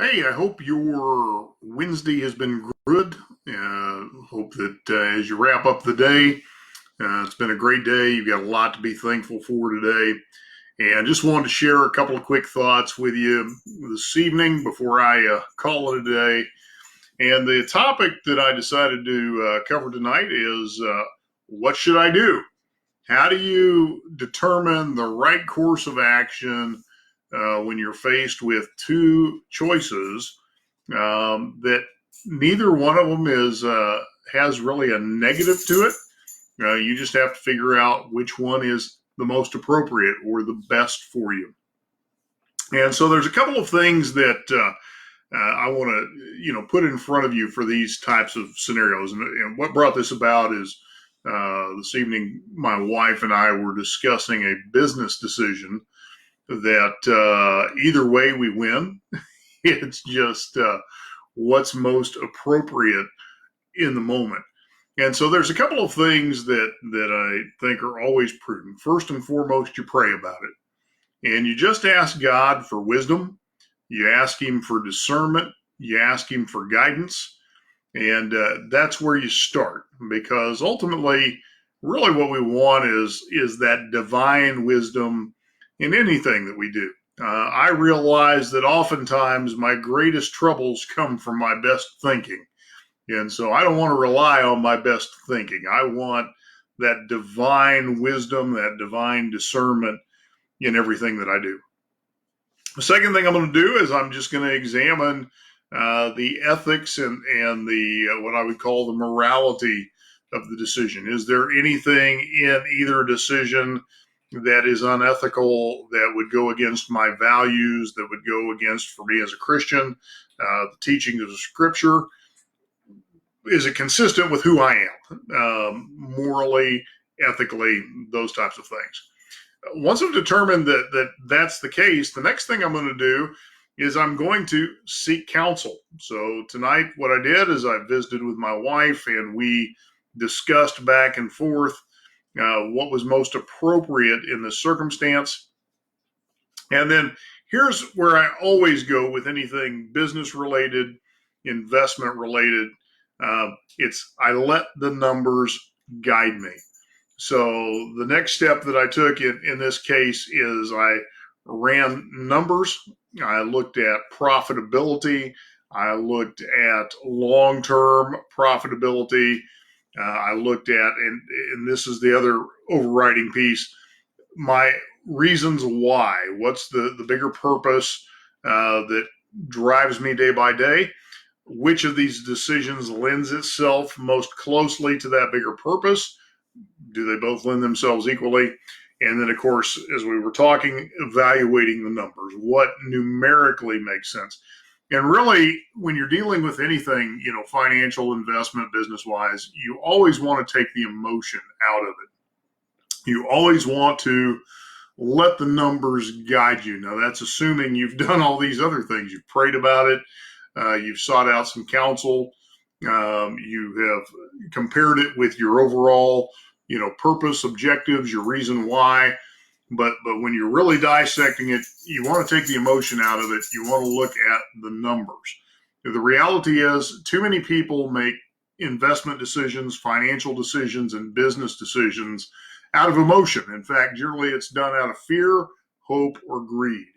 Hey, I hope your Wednesday has been good. Hope that as you wrap up the day, it's been a great day. You've got a lot to be thankful for today. And just wanted to share a couple of quick thoughts with you this evening before I call it a day. And the topic that I decided to cover tonight is what should I do? How do you determine the right course of action when you're faced with two choices that neither one of them is has really a negative to it? You just have to figure out which one is the most appropriate or the best for you. And so there's a couple of things that I want to put in front of you for these types of scenarios. And what brought this about is this evening, my wife and I were discussing a business decision that either way we win. It's just what's most appropriate in the moment. And so there's a couple of things that I think are always prudent. First and foremost, you pray about it. And you just ask God for wisdom. You ask him for discernment. You ask him for guidance. And that's where you start, because ultimately, really what we want is that divine wisdom in anything that we do. I realize that oftentimes my greatest troubles come from my best thinking. And so I don't want to rely on my best thinking. I want that divine wisdom, that divine discernment in everything that I do. The second thing I'm going to do is I'm just going to examine the ethics and the what I would call the morality of the decision. Is there anything in either decision that is unethical, that would go against my values, that would go against, for me as a Christian, the teaching of the Scripture? Is it consistent with who I am, morally, ethically, those types of things? Once I've determined that that's the case, the next thing I'm going to do is I'm going to seek counsel. So tonight, what I did is I visited with my wife and we discussed back and forth what was most appropriate in the circumstance. And then here's where I always go with anything business related, investment related. It's I let the numbers guide me. So the next step that I took in this case is I ran numbers. I looked at profitability. I looked at long-term profitability. I looked at, and this is the other overriding piece, my reasons why. What's the bigger purpose that drives me day by day? Which of these decisions lends itself most closely to that bigger purpose? Do they both lend themselves equally? And then, of course, as we were talking, evaluating the numbers. What numerically makes sense? And really, when you're dealing with anything, financial, investment, business-wise, you always want to take the emotion out of it. You always want to let the numbers guide you. Now, that's assuming you've done all these other things. You've prayed about it. You've sought out some counsel. You have compared it with your overall, purpose, objectives, your reason why. But when you're really dissecting it, you want to take the emotion out of it. You want to look at the numbers. The reality is too many people make investment decisions, financial decisions, and business decisions out of emotion. In fact, generally it's done out of fear, hope, or greed.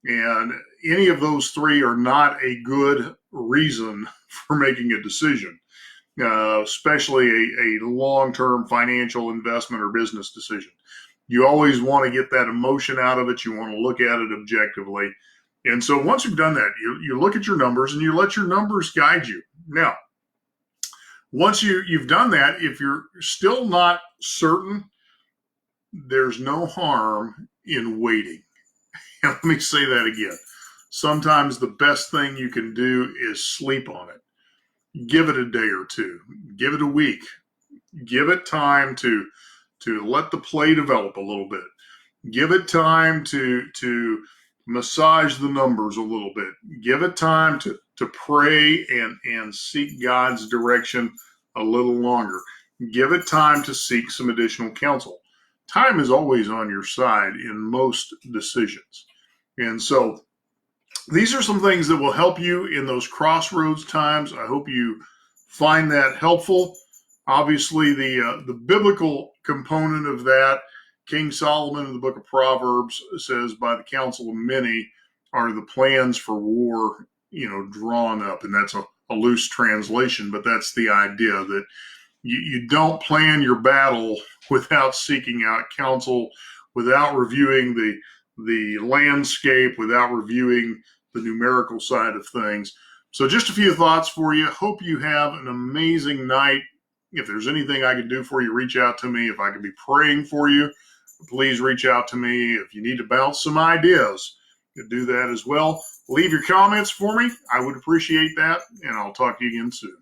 And any of those three are not a good reason for making a decision, especially a long-term financial investment or business decision. You always want to get that emotion out of it. You want to look at it objectively. And so once you've done that, you look at your numbers and you let your numbers guide you. Now, once you've done that, if you're still not certain, there's no harm in waiting. And let me say that again. Sometimes the best thing you can do is sleep on it. Give it a day or two. Give it a week. Give it time to let the play develop a little bit. Give it time to massage the numbers a little bit. Give it time to pray and seek God's direction a little longer. Give it time to seek some additional counsel. Time is always on your side in most decisions. And so these are some things that will help you in those crossroads times. I hope you find that helpful. Obviously, the biblical component of that, King Solomon in the book of Proverbs says, "By the counsel of many are the plans for war, drawn up," and that's a loose translation, but that's the idea that you don't plan your battle without seeking out counsel, without reviewing the landscape, without reviewing the numerical side of things. So just a few thoughts for you. Hope you have an amazing night. If there's anything I can do for you, reach out to me. If I can be praying for you, please reach out to me. If you need to bounce some ideas, you can do that as well. Leave your comments for me. I would appreciate that, and I'll talk to you again soon.